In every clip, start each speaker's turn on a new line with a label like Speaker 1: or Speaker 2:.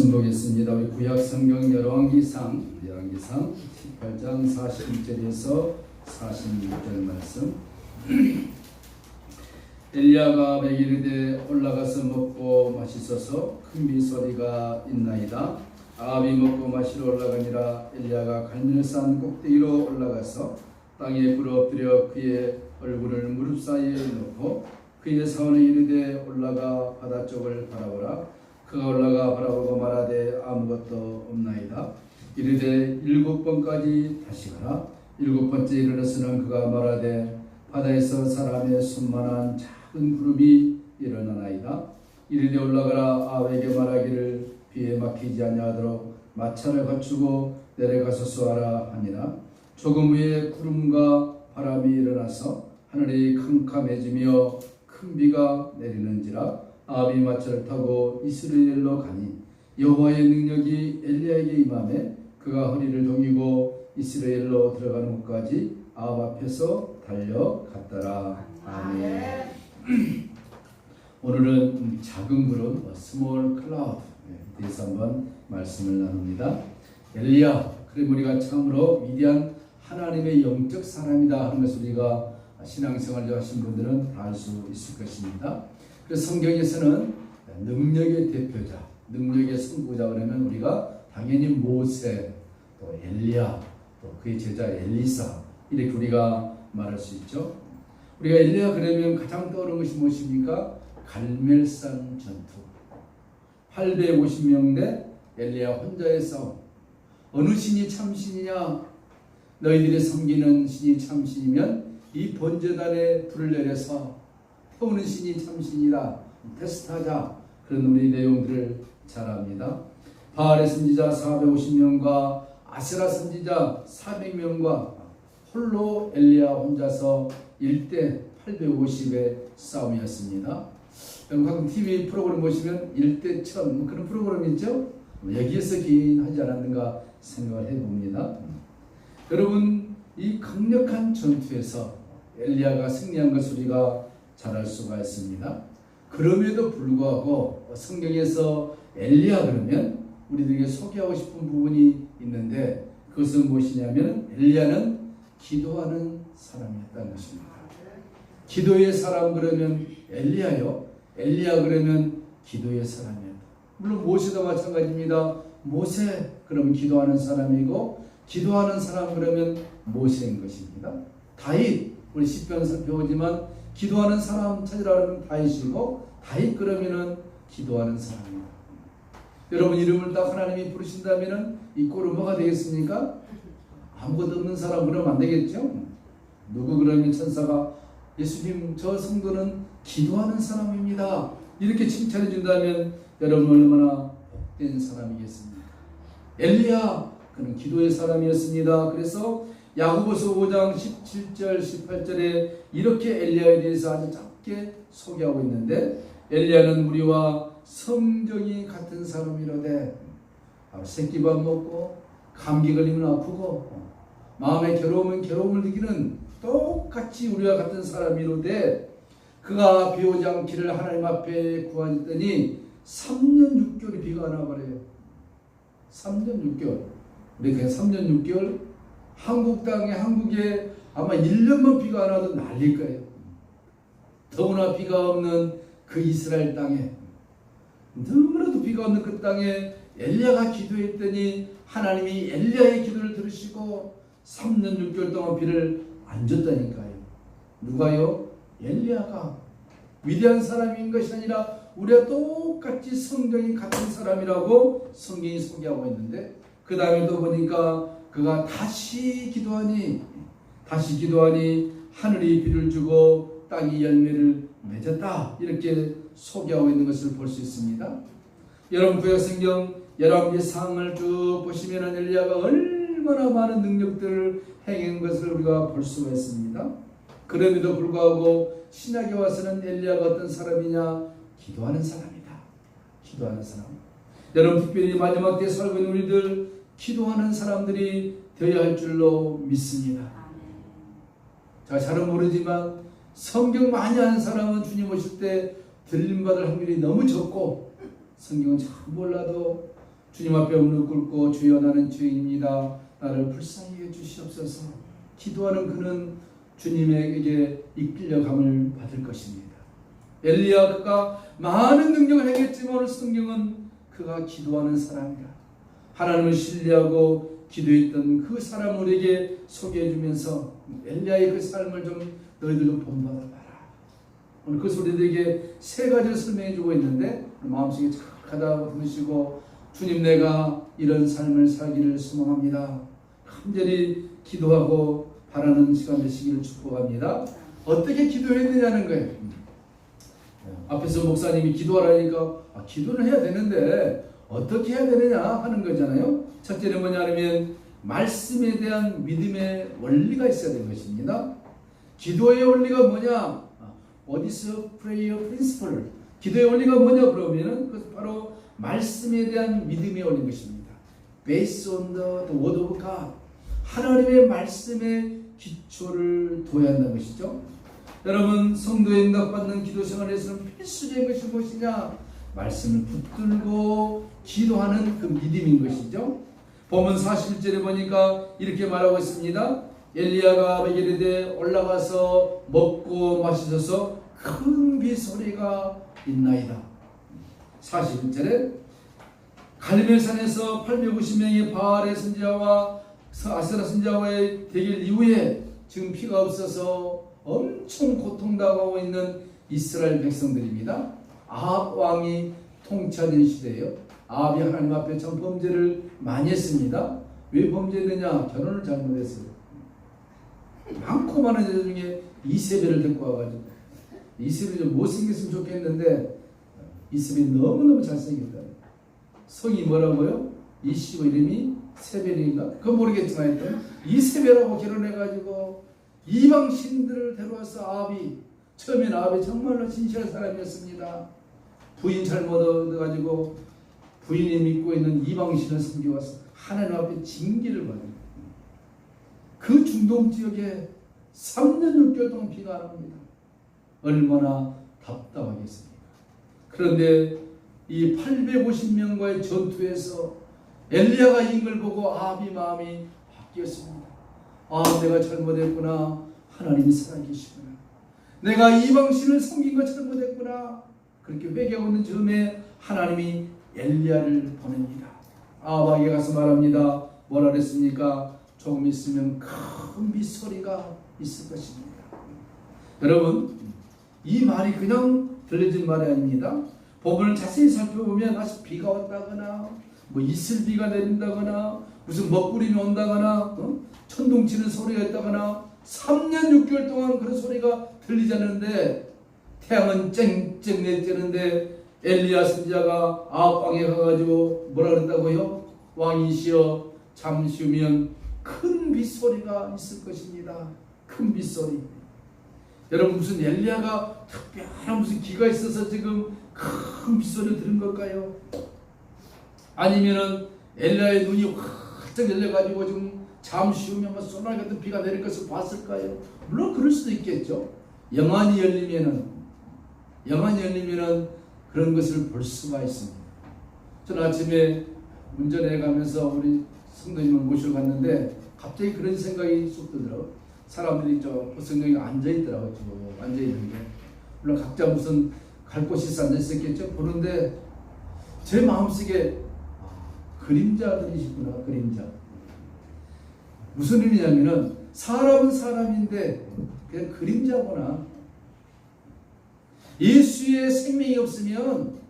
Speaker 1: 보겠습니다. 우리 구약 성경 열왕기상 18장 41절에서 46절 말씀. 엘리야가 아합에게 이르되 올라가서 먹고 마시소서. 큰 비소리가 있나이다. 아합이 먹고 마시러 올라가니라. 엘리야가 갈멜산 꼭대기로 올라가서 땅에 불어 엎드려 그의 얼굴을 무릎 사이에 놓고 그의 사원에 이르되 올라가 바다 쪽을 바라보라. 그가 올라가 바라보고 말하되 아무것도 없나이다. 이르되 7번까지 다시 가라. 7번째 이르렀으나 그가 말하되 바다에서 사람의 손만한 작은 그룹이 일어나나이다. 이르되 올라가라. 아합에게 말하기를 비에 막히지 아니하도록 마차를 갖추고 내려가서 하라 하니라. 조금 후에 구름과 바람이 일어나서 하늘이 캄캄해지며 큰 비가 내리는지라. 아합이 마차를 타고 이스라엘로 가니 여호와의 능력이 엘리야에게 임하매 그가 허리를 동이고 이스라엘로 들어가는 곳까지 아합 앞에서 달려갔더라. 아멘. 오늘은 작은 구름, 스몰 클라우드에 대해서 한번 말씀을 나눕니다. 엘리야, 그럼 우리가 참으로 위대한 하나님의 영적 사람이다 하는 것을 우리가 신앙생활을 하신 분들은 다 알 수 있을 것입니다. 그래서 성경에서는 능력의 대표자, 능력의 선구자 그러면 우리가 당연히 모세, 또 엘리야, 또 그의 제자 엘리사 이렇게 우리가 말할 수 있죠. 우리가 엘리야 그러면 가장 떠오르는 것이 무엇입니까? 갈멜산 전투. 850명 대 엘리야 혼자의 싸움. 어느 신이 참신이냐? 너희들이 섬기는 신이 참신이면 이 번제단에 불을 내려서 태우는 신이 참신이다. 테스트하자. 그런 우리 내용들을 잘 압니다. 바알의 선지자 450명과 아세라 선지자 400명과 홀로 엘리야 혼자서 1대 850의 싸움이었습니다. 가끔 TV 프로그램 보시면 1대 1000 그런 프로그램 있죠? 여기에서 기인하지 않았는가 생각을 해봅니다. 여러분, 이 강력한 전투에서 엘리야가 승리한 것을 우리가 잘 알 수가 있습니다. 그럼에도 불구하고 성경에서 엘리야 그러면 우리들에게 소개하고 싶은 부분이 있는데 그것은 무엇이냐면 엘리야는 기도하는 사람이었다는 것입니다. 기도의 사람 그러면 엘리야요. 엘리야 그러면 기도의 사람이었다. 물론 모세도 마찬가지입니다. 모세 그러면 기도하는 사람이고 기도하는 사람 그러면 모세인 것입니다. 다윗 우리 시편 살펴보지만 기도하는 사람 찾으라면 다윗이고 다윗 그러면은 기도하는 사람입니다. 여러분 이름을 딱 하나님이 부르신다면은 이 꼴은 뭐가 되겠습니까? 아무것도 없는 사람 그러면 안 되겠죠? 누구 그러면 천사가 예수님 저 성도는 기도하는 사람입니다. 이렇게 칭찬해 준다면 여러분 얼마나 복된 사람이겠습니까? 엘리야 그는 기도의 사람이었습니다. 그래서 야고보서 5장 17절 18절에 이렇게 엘리야에 대해서 아주 짧게 소개하고 있는데 엘리야는 우리와 성정이 같은 사람이로되 새끼밥 먹고 감기 걸리면 아프고 마음에 괴로우면 괴로움을 느끼는 똑같이 우리와 같은 사람이로되 그가 비 오지 않기를 하나님 앞에 구하였더니 3년 6개월이 비가 안 와버려요. 3년 6개월. 우리 그냥 3년 6개월 한국 땅에 한국에 아마 1년만 비가 안 와도 난릴 거예요. 더구나 비가 없는 그 이스라엘 땅에 너무나도 비가 없는 그 땅에 엘리야가 기도했더니 하나님이 엘리야의 기도를 들으시고 3년 6개월 동안 비를 안 줬다니까요. 누가요? 엘리야가 위대한 사람인 것이 아니라 우리와 똑같이 성경이 같은 사람이라고 성경이 소개하고 있는데 그 다음에도 보니까 그가 다시 기도하니 하늘이 비를 주고 땅이 열매를 맺었다 이렇게 소개하고 있는 것을 볼 수 있습니다. 여러분 구약성경 열왕기상을 쭉 보시면 엘리야가 얼마나 많은 능력들을 행한 것을 우리가 볼 수가 있습니다. 그럼에도 불구하고 신약에 와서는 엘리야가 어떤 사람이냐? 기도하는 사람이다. 기도하는 사람. 여러분 특별히 마지막 때 살고 있는 우리들 기도하는 사람들이 되어야 할 줄로 믿습니다. 자, 잘은 모르지만 성경 많이 아는 사람은 주님 오실 때 들림받을 확률이 너무 적고 성경은 잘 몰라도 주님 앞에 무릎 꿇고 주여 나는 죄인입니다. 나를 불쌍히 해 주시옵소서. 기도하는 그는 주님에게 이끌려감을 받을 것입니다. 엘리야 그가 많은 능력을 행했지만 오늘 성경은 그가 기도하는 사람이라 하나님을 신뢰하고 기도했던 그 사람을 우리에게 소개해 주면서 엘리야의 그 삶을 좀 너희들 좀 본받아봐라. 오늘 그 소리들에게 세 가지를 설명해 주고 있는데 마음속에 잘 가다듬으시고 주님 내가 이런 삶을 살기를 소망합니다. 간절히 기도하고 바라는 시간 되시기를 축복합니다. 어떻게 기도했느냐는 거예요. 앞에서 목사님이 기도하라니까 기도는 해야 되는데 어떻게 해야 되느냐 하는 거잖아요. 첫째는 뭐냐면 말씀에 대한 믿음의 원리가 있어야 되는 것입니다. 기도의 원리가 뭐냐? What is a prayer principle? 기도의 원리가 뭐냐 그러면은 그것은 바로 말씀에 대한 믿음의 원리인 것입니다. Based on the word of God. 하나님의 말씀에 기초를 둬야 한다는 것이죠. 여러분 성도에 응답받는 기도 생활에서는 필수적인 것이 무엇이냐? 말씀을 붙들고 기도하는 그 믿음인 것이죠. 보면 41절에 보니까 이렇게 말하고 있습니다. 엘리야가 이르되 올라가서 먹고 마시소서 큰 비소리가 있나이다. 41절에 갈멜산에서 850명의 바알의 선지자와 아세라 선지자와의 대결 이후에 지금 피가 없어서 엄청 고통당하고 있는 이스라엘 백성들입니다. 아합 왕이 통치하던 시대예요. 아합이 하나님 앞에 참 범죄를 많이 했습니다. 왜 범죄했느냐? 결혼을 잘못했어요. 많고 많은 여자 중에 이세벨을 데리고 와가지고 이세벨이 좀 못생겼으면 좋겠는데 이세벨이 너무너무 잘생겼다. 성이 뭐라고요? 이씨고 이름이 세벨인가? 그건 모르겠지만 하여튼 이세벨하고 결혼해가지고 이방 신들을 데려와서 아합이 처음에는 아합이 정말로 진실한 사람이었습니다. 부인 잘못 얻어가지고 부인이 믿고 있는 이방 신을 섬겨와서 하나님 앞에 징계를 받은 그 중동 지역에 3년 6개월 동안 비가 안 옵니다. 얼마나 답답하겠습니까? 그런데 이 850명과의 전투에서 엘리야가 이긴 걸 보고 아합이 마음이 바뀌었습니다. 아, 내가 잘못했구나. 하나님이 살아계시구나. 내가 이방신을 섬긴 거 잘못했구나. 그렇게 회개하고 있는 즈음에 하나님이 엘리야를 보냅니다. 아합에게 가서 말합니다. 뭐라 그랬습니까? 조금 있으면 큰 빗소리가 있을 것입니다. 여러분, 이 말이 그냥 들려진 말이 아닙니다. 본문을 자세히 살펴보면 아직 비가 왔다거나 뭐 이슬비가 내린다거나 무슨 먹구름이 온다거나 천둥치는 소리가 있다거나 3년 6개월 동안 그런 소리가 들리지 않는데 태양은 쨍쨍 내쬐는데 엘리야 선지자가 아합 왕에 가가지고 뭐라 그랬다고요? 왕이시여 잠시 후면 큰 빗소리가 있을 것입니다. 큰 빗소리. 여러분 무슨 엘리야가 특별한 무슨 기가 있어서 지금 큰 빗소리를 들은 걸까요? 아니면은 엘리야의 눈이 활짝 열려가지고 지금 잠시 후면 소나기 같은 비가 내릴 것을 봤을까요? 물론 그럴 수도 있겠죠. 영안이 열리면은 그런 것을 볼 수가 있습니다. 저는 아침에 운전해 가면서 우리 성도님을 모시러 갔는데 갑자기 그런 생각이 쑥 들더라고요. 사람들이 저 보성경에 앉아있더라고요. 앉아있는데 물론 각자 무슨 갈 곳이 있어 앉아있었겠죠. 보는데 제 마음속에 그림자들이시구나. 그림자. 무슨 의미냐면은 사람은 사람인데 그냥 그림자구나. 예수의 생명이 없으면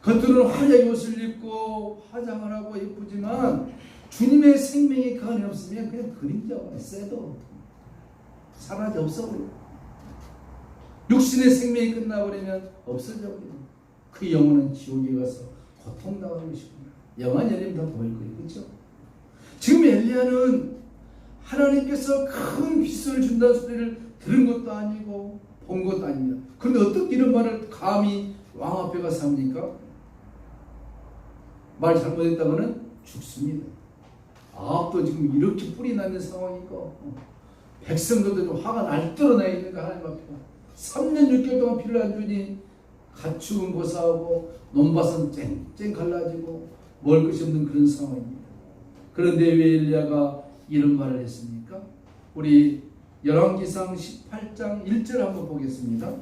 Speaker 1: 겉으로는 화려한 옷을 입고 화장을 하고 예쁘지만 주님의 생명이 그 안에 없으면 그냥 그림자가 쎄도 사라져 없어버려. 육신의 생명이 끝나버리면 없어져 버려. 그 영혼은 지옥에 가서 고통당하는 것이구나. 영안 열리면 다 보일 거예요. 그렇죠? 지금 엘리야는 하나님께서 큰 빗소리를 준다는 소리를 들은 것도 아니고 본 것도 아닙니다. 그런데 어떻게 이런 말을 감히 왕 앞에 가서 합니까? 말 잘못했다가는 죽습니다. 아합도 지금 이렇게 뿔이 나는 상황이고 백성들도 좀 화가 날떨어나 있는 거 하나님 앞에 3년 6개월 동안 비를 안 주니 가축은 고사하고 논밭은 쨍쨍 갈라지고 먹을 것이 없는 그런 상황입니다. 그런데 왜 엘리야가 이런 말을 했습니까? 우리 열왕기상 18장 1절 한번 보겠습니다.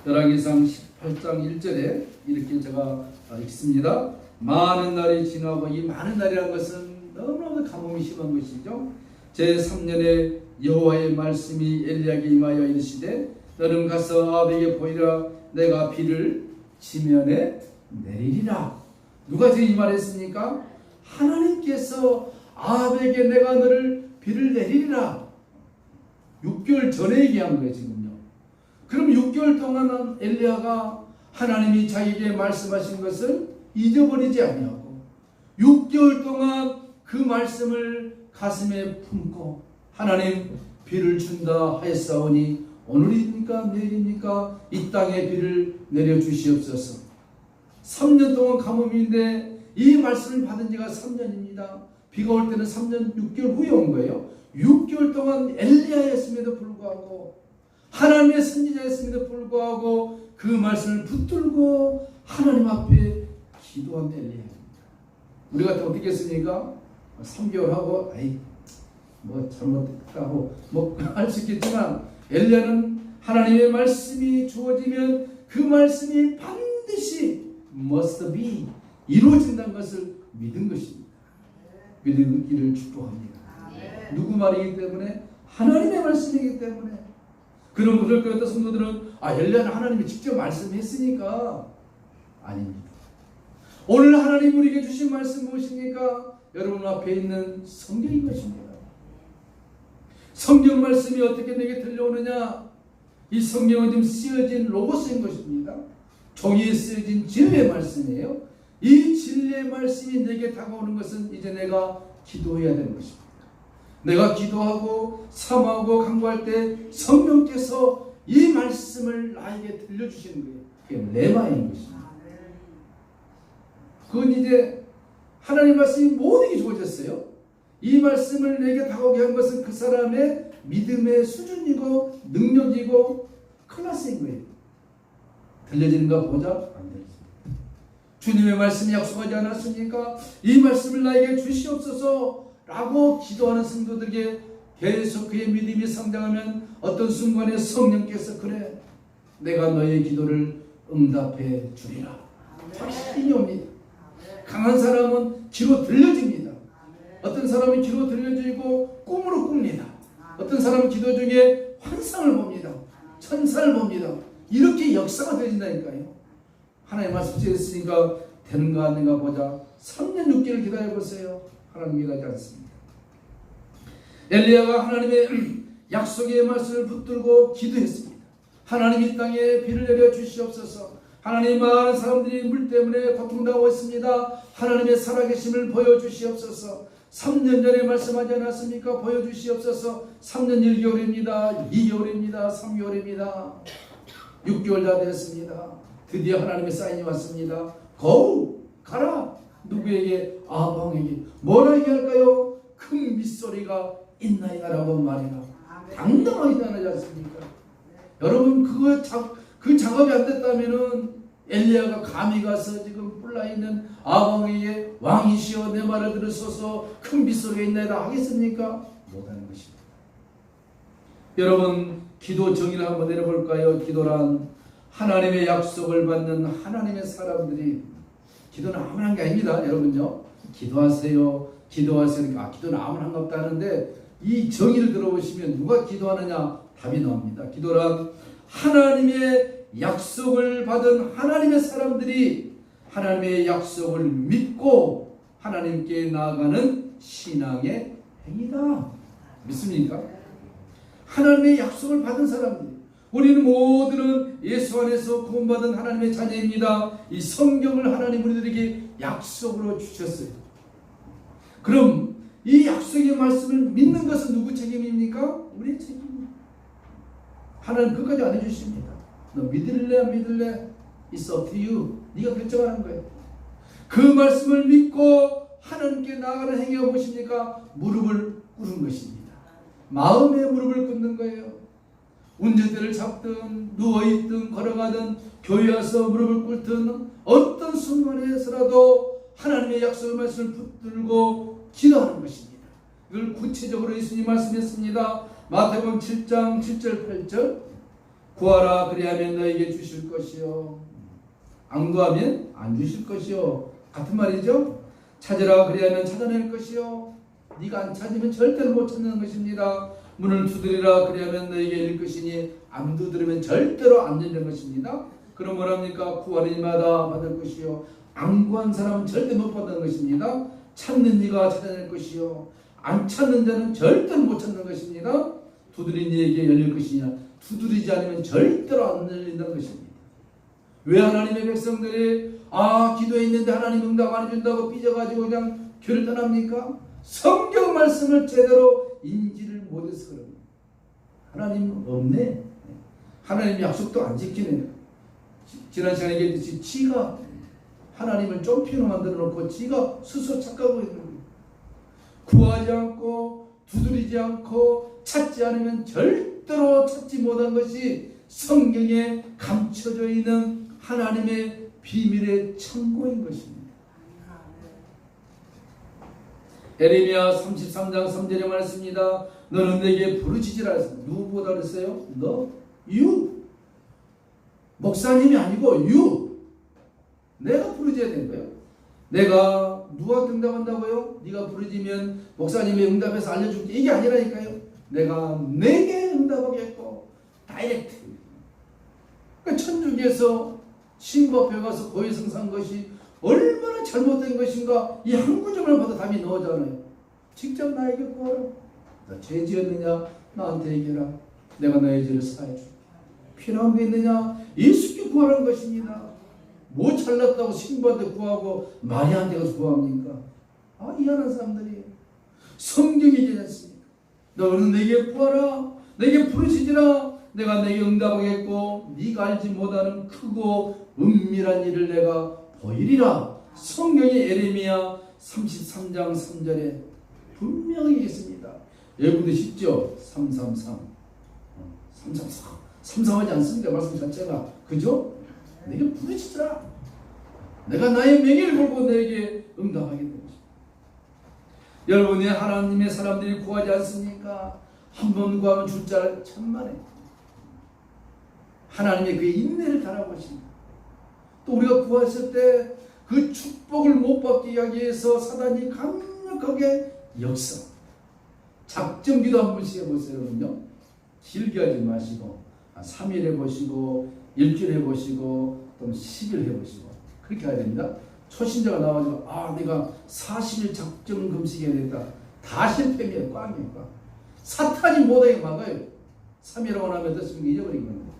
Speaker 1: 열왕기상 18장 1절에 이렇게 제가 읽습니다. 많은 날이 지나고, 이 많은 날이라는 것은 너무나도 가뭄이 심한 것이죠. 제3년에 여호와의 말씀이 엘리야에게 임하여 이르시되 너는 가서 아합에게 보이라. 내가 비를 지면에 내리리라. 누가 이 말했습니까? 하나님께서 아합에게 내가 너를 비를 내리리라. 6개월 전에 얘기한 거예요 지금요. 그럼 6개월 동안은 엘리야가 하나님이 자기에게 말씀하신 것을 잊어버리지 아니하고 6개월 동안 그 말씀을 가슴에 품고 하나님 비를 준다 하였사오니 오늘입니까 내일입니까 이 땅에 비를 내려주시옵소서. 3년 동안 가뭄인데 이 말씀을 받은 지가 3년입니다. 비가 올 때는 3년 6개월 후에 온 거예요. 6개월 동안 엘리야였음에도 불구하고 하나님의 선지자였음에도 불구하고 그 말씀을 붙들고 하나님 앞에 기도한 엘리야입니다. 우리 같은 어떻게 했습니까? 3개월 하고 뭐 잘못했다고 뭐 할 수 있겠지만 엘리야는 하나님의 말씀이 주어지면 그 말씀이 반드시 must be 이루어진다는 것을 믿은 것입니다. 믿기를 축복합니다. 누구 말이기 때문에? 하나님의 말씀이기 때문에. 그럴 것 같은 성도들은 엘리야는 하나님이 직접 말씀했으니까. 아닙니다. 오늘 하나님 우리에게 주신 말씀 무엇입니까? 여러분 앞에 있는 성경인 것입니다. 성경 말씀이 어떻게 내게 들려오느냐? 이 성경은 지금 쓰여진 로고스인 것입니다. 종이에 쓰여진 진리의 말씀이에요. 이 진리의 말씀이 내게 다가오는 것은 이제 내가 기도해야 되는 것입니다. 내가 기도하고 사모하고 간구할 때 성령께서 이 말씀을 나에게 들려주시는 거예요. 그게 레마인 것입니다. 그건 이제 하나님 말씀이 모든 게 주어졌어요. 이 말씀을 내게 다가오게 한 것은 그 사람의 믿음의 수준이고 능력이고 클래스인 거예요. 들려지는가 보자? 안 들립니다. 주님의 말씀이 약속하지 않았습니까? 이 말씀을 나에게 주시옵소서 라고 기도하는 성도들에게 계속 그의 믿음이 성장하면 어떤 순간에 성령께서 그래 내가 너의 기도를 응답해 주리라. 확신이 옵니다. 강한 사람은 귀로 들려집니다. 어떤 사람은 귀로 들려지고 꿈으로 꿉니다. 어떤 사람은 기도 중에 환상을 봅니다. 천사를 봅니다. 이렇게 역사가 되어진다니까요. 하나님 말씀 주셨으니까 되는가 안 되는가 보자. 3년 6개월 기다려보세요. 하나님 일하지 않습니다. 엘리야가 하나님의 약속의 말씀을 붙들고 기도했습니다. 하나님 이 땅에 비를 내려 주시옵소서. 하나님 많은 사람들이 물 때문에 고통당하고 있습니다. 하나님의 살아계심을 보여주시옵소서. 3년 전에 말씀하지 않았습니까? 보여주시옵소서. 3년 1개월입니다. 2개월입니다. 3개월입니다. 6개월 다 되었습니다. 드디어 하나님의 사인이 왔습니다. 가라. 누구에게? 아방에게. 뭐라 얘기할까요? 큰 빗소리가 있나이다라고 말이라. 당당하게 전하지 않습니까? 여러분 그 작업이 안 됐다면은 엘리야가 감히 가서 지금 뿔나있는 아방에게 왕이시여 내 말을 들으소서 큰 빗소리가 있나이다 하겠습니까? 못하는 것입니다. 여러분 기도 정의를 한번 내려볼까요? 기도란 하나님의 약속을 받는 하나님의 사람들이 기도는 아무나 한 게 아닙니다. 여러분요 기도하세요. 기도는 아무나 한 거 없다 하는데 이 정의를 들어보시면 누가 기도하느냐 답이 나옵니다. 기도란 하나님의 약속을 받은 하나님의 사람들이 하나님의 약속을 믿고 하나님께 나아가는 신앙의 행위다. 믿습니까? 하나님의 약속을 받은 사람들. 우리는 모두는 예수 안에서 구원받은 하나님의 자녀입니다. 이 성경을 하나님 우리들에게 약속으로 주셨어요. 그럼 이 약속의 말씀을 믿는 것은 누구 책임입니까? 우리의 책임입니다. 하나님 끝까지 안 해주십니다. 너 믿을래 안 믿을래? It's up to you. 네가 결정하는 거예요. 그 말씀을 믿고 하나님께 나아가는 행위가 무엇입니까? 무릎을 꿇은 것입니다. 마음의 무릎을 꿇는 거예요. 운전대를 잡든 누워있든 걸어가든 교회 와서 무릎을 꿇든 어떤 순간에서라도 하나님의 약속의 말씀을 붙들고 기도하는 것입니다. 이걸 구체적으로 예수님 말씀했습니다. 마태복음 7장 7절 8절 구하라 그리하면 너에게 주실 것이요 안 구하면 안 주실 것이요 같은 말이죠. 찾으라 그리하면 찾아낼 것이요 네가 안 찾으면 절대로 못 찾는 것입니다. 문을 두드리라 그리하면 너에게 열릴 것이니 안 두드리면 절대로 안 열리는 것입니다. 그럼 뭐랍니까? 구하는 이마다 받을 것이요 안 구한 사람은 절대 못 받는 것입니다. 찾는 이가 찾아낼 것이요 안 찾는 자는 절대로 못 찾는 것입니다. 두드린 이에게 열릴 것이냐 두드리지 않으면 절대로 안 열린다는 것입니다. 왜 하나님의 백성들이 기도했는데 하나님 응답 안 해준다고 삐져가지고 그냥 교를 떠납니까? 성경 말씀을 제대로 인지를 못해서 그럽니다. 하나님 없네. 하나님 약속도 안 지키네. 지난 시간에 얘기했듯이 지가 하나님을 좁히는 만들어 놓고 지가 스스로 착각하고 있는 거예요. 구하지 않고 두드리지 않고 찾지 않으면 절대로 찾지 못한 것이 성경에 감춰져 있는 하나님의 비밀의 창고인 것입니다. 에레미야 33장 3절에 말했습니다. 너는 내게 부르짖으라 했습니다. 누구보다 그랬어요? 너? 유. 목사님이 아니고 유. 내가 부르짖어야 되는 거예요. 내가 누가 응답한다고요? 네가 부르짖으면 목사님이 응답해서 알려줄게. 이게 아니라니까요. 내가 내게 응답하겠고 다이렉트. 그러니까 천주교에서 신법에 가서 고해성사한 것이 얼마나 잘못된 것인가 이 한 구절을 봐도 답이 나오잖아요. 직접 나에게 구하라. 너 죄 지었느냐? 나한테 얘기해라. 내가 너의 죄를 사해줄게. 필요한 게 있느냐? 예수께 구하라는 것입니다. 뭐 잘났다고 신부한테 구하고 마리아한테 가서 구합니까? 이해하는 사람들이 성경이 되지 않습니까? 너는 내게 구하라. 내게 부르짖으라. 내가 내게 응답하겠고 네가 알지 못하는 크고 은밀한 일을 내가 보이리라. 성경의 에레미야 33장 3절에 분명히 있습니다. 여러분도 쉽죠? 333 333하지 않습니까? 말씀 자체가 그죠? 내게 부르짖으라. 내가 나의 명예를 걸고 내게 응답하게 되는 것입니다. 여러분이 하나님의 사람들이 구하지 않습니까? 한 번 구하면 줄 줄 천만에. 하나님의 그 인내를 달아보십니다. 또 우리가 구했을 때 그 축복을 못 받게 하기 위해서 사단이 강력하게 역사. 작정기도 한 번씩 해보세요. 여러분요. 길게 하지 마시고 3일 해보시고 일주일 해보시고 또 10일 해보시고 그렇게 해야 됩니다. 초신자가 나와서 내가 40일 작정 금식해야 되겠다. 다 실패면 꽝이니까. 사탄이 못하게 막아요. 3일하고 나면 어떻습니까? 잊어버린 겁니다.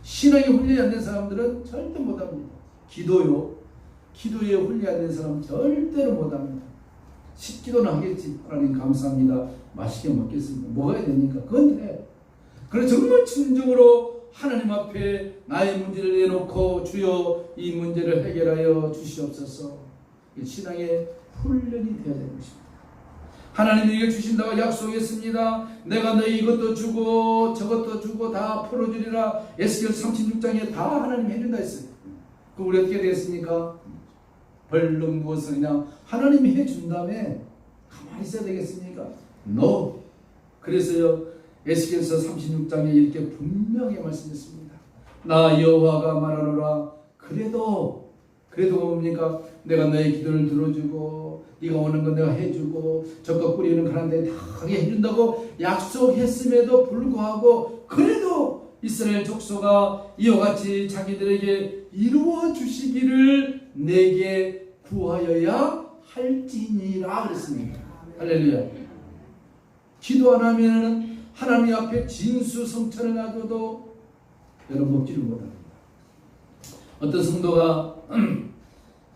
Speaker 1: 신앙이 훈련이 안 된 사람들은 절대 못합니다. 기도에 훈련이 안 된 사람은 절대로 못합니다. 식기도는 하겠지. 하나님 감사합니다. 맛있게 먹겠습니다. 먹어야 되니까 그건 돼. 그래서 정말 진정으로 하나님 앞에 나의 문제를 내놓고 주여 이 문제를 해결하여 주시옵소서. 신앙의 훈련이 되어야 되는 것입니다. 하나님에게 주신다고 약속했습니다. 내가 너희 이것도 주고 저것도 주고 다 풀어주리라. 에스겔 36장에 다 하나님 해준다 했어요. 그럼 우리 어떻게 되겠습니까? 벌렁 누워서 그냥 하나님이 해준 다음에 가만히 있어야 되겠습니까? No. 그래서요 에스겔서 36장에 이렇게 분명히 말씀했습니다. 나 여호와가 말하노라. 그래도 뭡니까? 내가 너의 기도를 들어주고 네가 오는 건 내가 해주고 적과 뿌리는 가는 데 다 하게 해준다고 약속했음에도 불구하고 그래도 이스라엘 족속아 이와 같이 자기들에게 이루어 주시기를 내게 구하여야 할지니라 그랬습니다. 할렐루야. 기도 안 하면 하나님 앞에 진수성찬을 놔둬도 여러분 먹지를 못합니다. 어떤 성도가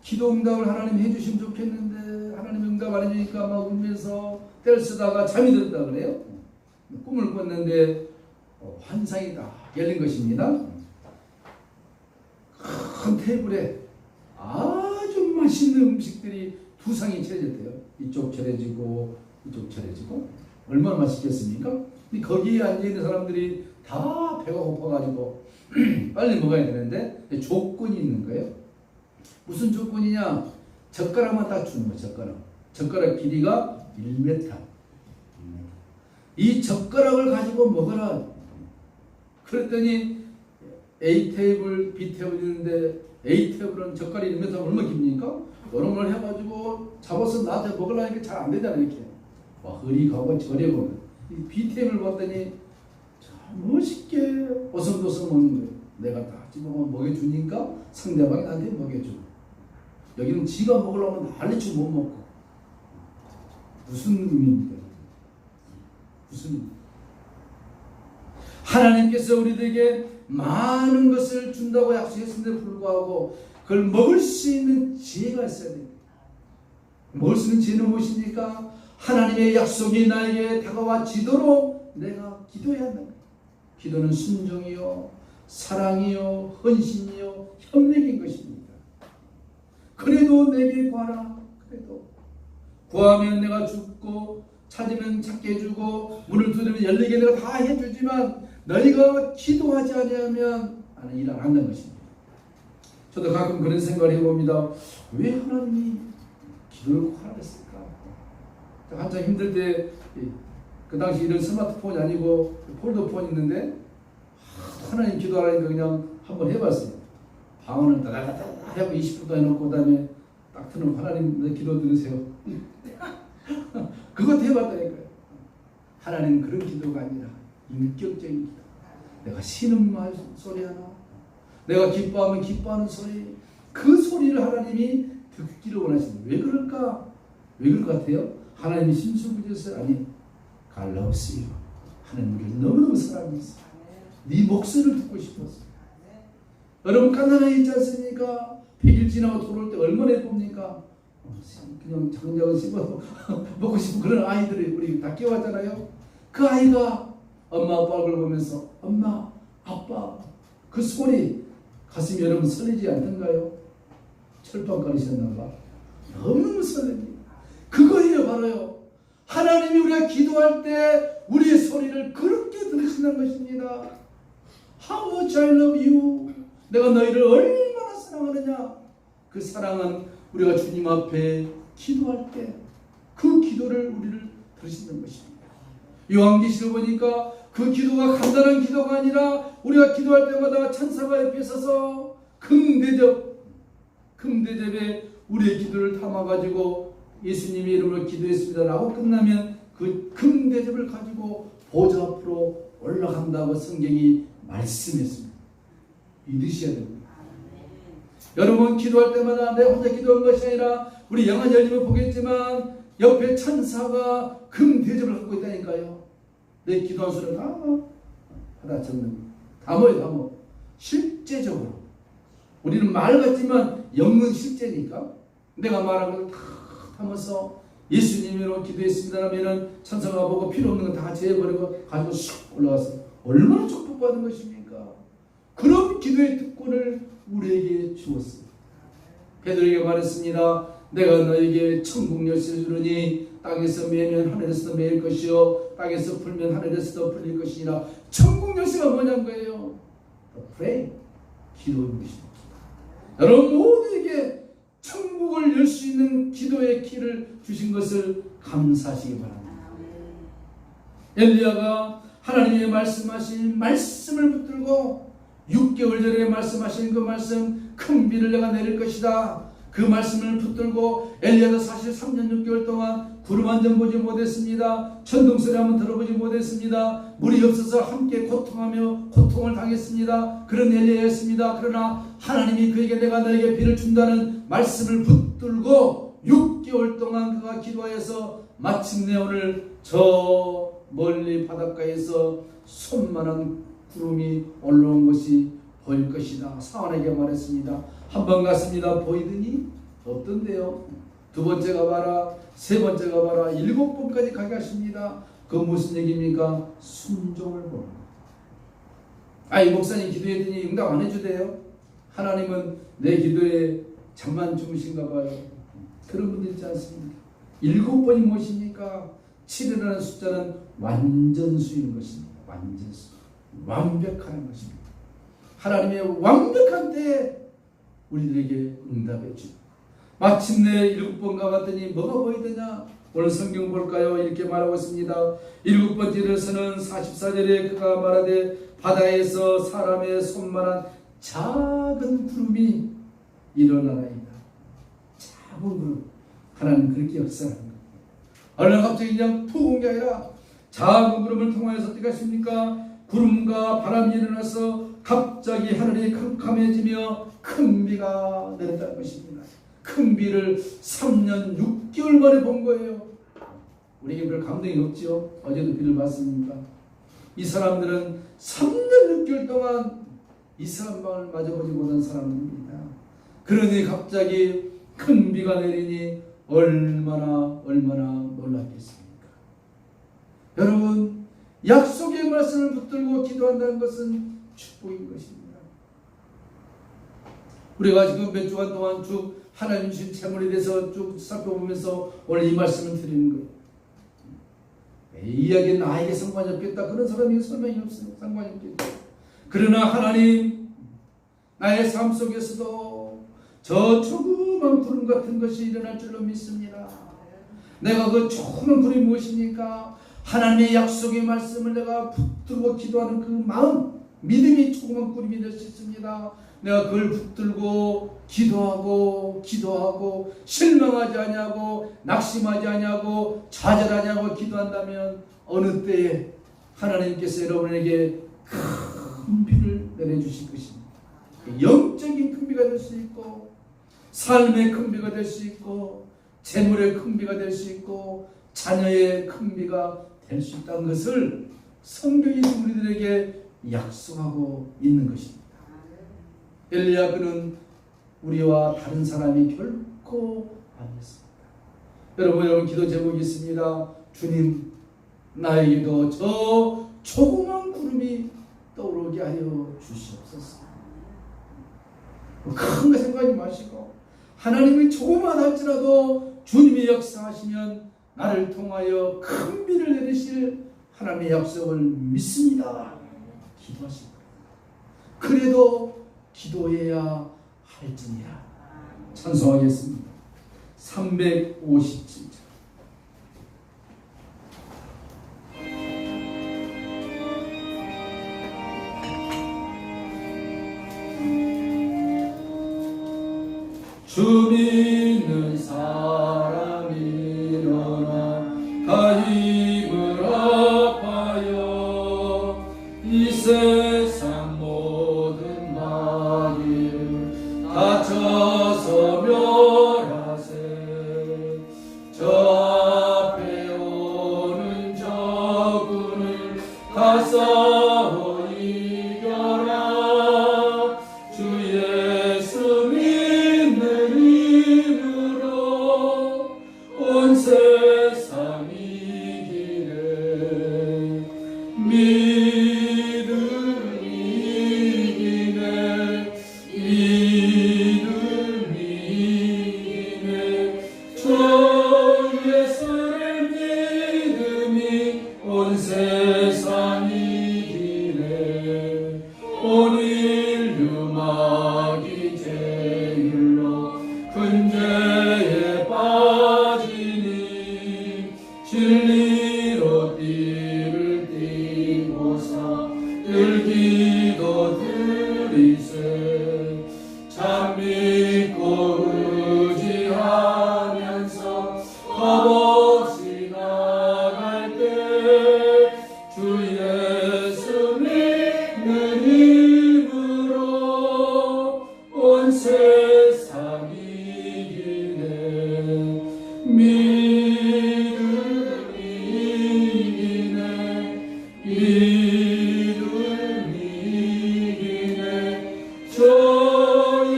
Speaker 1: 기도 응답을 하나님 해주시면 좋겠는데 하나님 응답 안 해주니까 막 울면서 떼를 쓰다가 잠이 들었다 그래요. 꿈을 꿨는데 환상이 다 열린 것입니다. 큰 테이블에 아주 맛있는 음식들이 두 상이 차려졌대요. 이쪽 차려지고 이쪽 차려지고 얼마나 맛있겠습니까? 근데 거기에 앉아있는 사람들이 다 배가 고파가지고 빨리 먹어야 되는데 조건이 있는 거예요. 무슨 조건이냐? 젓가락만 딱 주는 거예요. 젓가락 길이가 1m. 이 젓가락을 가지고 먹어라. 그랬더니 A 테이블, B 테이블 있는데 A 테이블은 젓가락이 1m 얼마 깁니까? 이런 걸 해가지고 잡아서 나한테 먹으려니까 잘 안 되잖아요. 이렇게 허리 가고 저리 가고. 이 B 테이블 봤더니 참 멋있게 오성도성 먹는 거예요. 내가 다 집어먹으면 먹여주니까 상대방이 나한테 먹여줘. 여기는 지가 먹으려면 난리치고 못 먹고. 무슨 의미입니까? 무슨 의미? 하나님께서 우리들에게 많은 것을 준다고 약속했음에도 불구하고 그걸 먹을 수 있는 지혜가 있어야 됩니다. 먹을 수 있는 지혜는 무엇입니까? 하나님의 약속이 나에게 다가와지도록 내가 기도해야 한다. 기도는 순종이요, 사랑이요, 헌신이요, 협력인 것입니다. 그래도 내게 구하라. 그래도 구하면 내가 죽고 찾으면 찾게 해주고 문을 두드리면 열리게 내가 다 해주지만 너희가 기도하지 않으면 나는 일 안 한다는 것입니다. 저도 가끔 그런 생각을 해봅니다. 왜 하나님이 기도를 꼭 하라 했을까? 한참 힘들 때 그 당시 이런 스마트폰이 아니고 폴더폰 있는데 하나님 기도하라니까 그냥 한번 해봤어요. 방언을 따다다다 하고 20분도 해놓고 그 다음에 딱 틀면 하나님 내 기도 들으세요. 그것도 해봤다니까요. 하나님 그런 기도가 아니라 인격적인 기도. 내가 쉬는 말 소리 하나, 내가 기뻐하면 기뻐하는 소리, 그 소리를 하나님이 듣기를 원하십니다. 왜 그럴까? 왜 그럴 것 같아요? 하나님이 심술부지였어요? 아니, 갈라우스요. 하나님 우리를 너무너무 사랑했어요. 네 목소리를 듣고 싶었어요. 여러분 가난하게 있지 않습니까? 100일 지나고 돌아올 때 얼마나 예쁩니까? 그냥 장작을 씹어서 먹고 싶은 그런 아이들이 우리 다 키워왔잖아요. 그 아이가 엄마 아빠 얼굴 보면서 엄마 아빠 그 소리 가슴이 여러분 설레지 않던가요? 철판 가르셨나봐. 너무너무 설렙니다. 그거예요 바로요. 하나님이 우리가 기도할 때 우리의 소리를 그렇게 들으시는 것입니다. How much I love you. 내가 너희를 얼마나 사랑하느냐. 그 사랑은 우리가 주님 앞에 기도할 때 그 기도를 우리를 들으시는 것입니다. 요한계시를 보니까 그 기도가 간단한 기도가 아니라 우리가 기도할 때마다 천사가 옆에 서서 금대접에 우리의 기도를 담아가지고 예수님의 이름으로 기도했습니다 라고 끝나면 그 금대접을 가지고 보좌 앞으로 올라간다고 성경이 말씀했습니다. 믿으셔야 됩니다. 여러분 기도할 때마다 내 혼자 기도한 것이 아니라 우리 영안 열리면 보겠지만 옆에 천사가 금대접을 갖고 있다니까요. 내 기도한 수를 다 적는 담아요. 실제적으로 우리는 말 같지만 영은 실제니까 내가 말한 걸 다 담아서 예수님으로 기도했습니다 하면은 천사가 보고 필요 없는 건 다 제해버리고 가지고 쑥 올라와서 얼마나 축복받은 것입니까? 그런 기도의 특권을 우리에게 주었습니다. 베드로에게 말했습니다. 내가 너에게 천국 열쇠를 주르니 땅에서 매면 하늘에서도 매일 것이요 땅에서 풀면 하늘에서도 풀릴 것이니라. 천국 열쇠가 뭐냐는 거예요. Pray. 기도인 것입니다. 여러분 모두에게 천국을 열 수 있는 기도의 키를 주신 것을 감사하시기 바랍니다. 엘리야가 하나님의 말씀하신 말씀을 붙들고 6개월 전에 말씀하신 그 말씀 큰 비를 내가 내릴 것이다. 그 말씀을 붙들고 엘리야도 사실 3년 6개월 동안 구름 한 점 보지 못했습니다. 천둥소리 한번 들어보지 못했습니다. 물이 없어서 함께 고통하며 고통을 당했습니다. 그런 엘리야였습니다. 그러나 하나님이 그에게 내가 너에게 비를 준다는 말씀을 붙들고 6개월 동안 그가 기도하여서 마침내 오늘 저 멀리 바닷가에서 손만한 구름이 올라온 것이 보일 것이다. 사원에게 말했습니다. 한 번 갔습니다. 보이더니 없던데요. 두 번째 가봐라. 세 번째 가봐라. 7번까지 가게 하십니다. 그 무슨 얘기입니까? 순종을 보는 거예요. 아이 목사님 기도했더니 응답 안 해주대요. 하나님은 내 기도에 잠만 주무신가 봐요. 그런 분들 있지 않습니까? 7번이 무엇입니까? 7이라는 숫자는 완전수인 것입니다. 완전수. 완벽한 것입니다. 하나님의 완벽한 때에 우리들에게 응답해 주고 마침내 7번 가봤더니 뭐가 보이더냐? 오늘 성경 볼까요? 이렇게 말하고 있습니다. 7번째로서는 44절에 그가 말하되 바다에서 사람의 손만한 작은 구름이 일어나나이다. 작은 구름. 하나님 그렇게 역사하는 겁니다. 어느 날 갑자기 그냥 푹 온 게 아니라 작은 구름을 통하여서 어떻게 하십니까? 구름과 바람이 일어나서 갑자기 하늘이 캄캄해지며 큰 비가 내렸다는 것입니다. 큰 비를 3년 6개월 만에 본 거예요. 우리에게 별 감동이 없지요. 어제도 비를 봤습니까? 이 사람들은 3년 6개월 동안 이스라엘 방을 마저 보지 못한 사람들입니다. 그러니 갑자기 큰 비가 내리니 얼마나 놀랐겠습니까? 여러분, 약속의 말씀을 붙들고 기도한다는 것은 축복인 것입니다. 우리가 지금 몇 주간 동안 쭉 하나님 주신 재물에 대해서 쭉 살펴보면서 오늘 이 말씀을 드리는 거예요. 이 이야기는 나에게 상관이 없겠다. 그런 사람이 설명이 없어요. 상관이 없겠다. 그러나 하나님, 나의 삶 속에서도 저 조그만 구름 같은 것이 일어날 줄로 믿습니다. 내가 그 조그만 구름이 무엇입니까? 하나님의 약속의 말씀을 내가 붙들고 기도하는 그 마음, 믿음이 조그만 구름이 될 수 있습니다. 내가 그걸 붙들고 기도하고 실망하지 아니하고 낙심하지 아니하고 좌절하지 않고 기도한다면 어느 때에 하나님께서 여러분에게 큰 비를 내려주실 것입니다. 영적인 큰 비가 될 수 있고 삶의 큰 비가 될 수 있고 재물의 큰 비가 될 수 있고 자녀의 큰 비가 될 수 있다는 것을 성경이 우리들에게 약속하고 있는 것입니다. 엘리야 그는 우리와 다른 사람이 결코 아니었습니다. 여러분 기도 제목이 있습니다. 주님, 나에게도 저 조그만 구름이 떠오르게 하여 주시옵소서. 큰 거 생각하지 마시고 하나님이 조금만 할지라도 주님이 역사하시면 나를 통하여 큰 비를 내리실 하나님의 약속을 믿습니다. 기도하시고 그래도 기도해야 할지니라. 찬송하겠습니다. 357절. 주 믿는 사람이 일어나 다 힘을 합하여 이 세상 모든 마귀를 다쳐서 멸하세. 저 앞에 오는 적군을 다 싸워 이겨라. 주 예수 믿는 힘으로 온 세상 이기네. 믿음이 이기네. 믿음이 이기네. 주 예수를 믿음이 온 세상 이기네. 온 인류 마귀 제일로 근죄에 빠지니 진리로 띠를 띠고사 들기도 들이세. 참 믿고 의지하면서 겁없이 나갈 때 주 예수 믿는 힘으로 온 세상 이기네. 믿음이 이기네. 믿음이 이기네. 주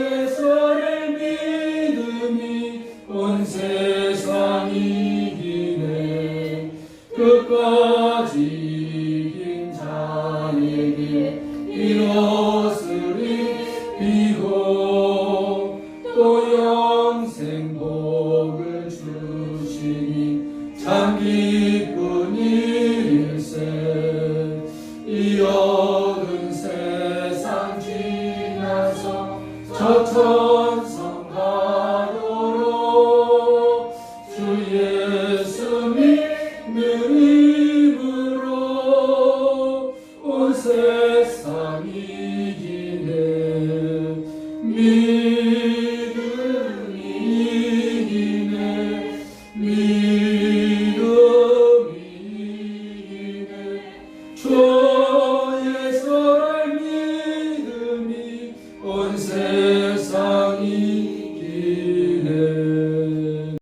Speaker 1: 예수를 믿음이 온 세상 이기네. 끝까지 이긴 자에게 이로쓰리 비고 또 영생 복을 주시니 참 기쁜 일일세. 이 어두운 세상 지나서 저 천성 가도록
Speaker 2: 세상 이기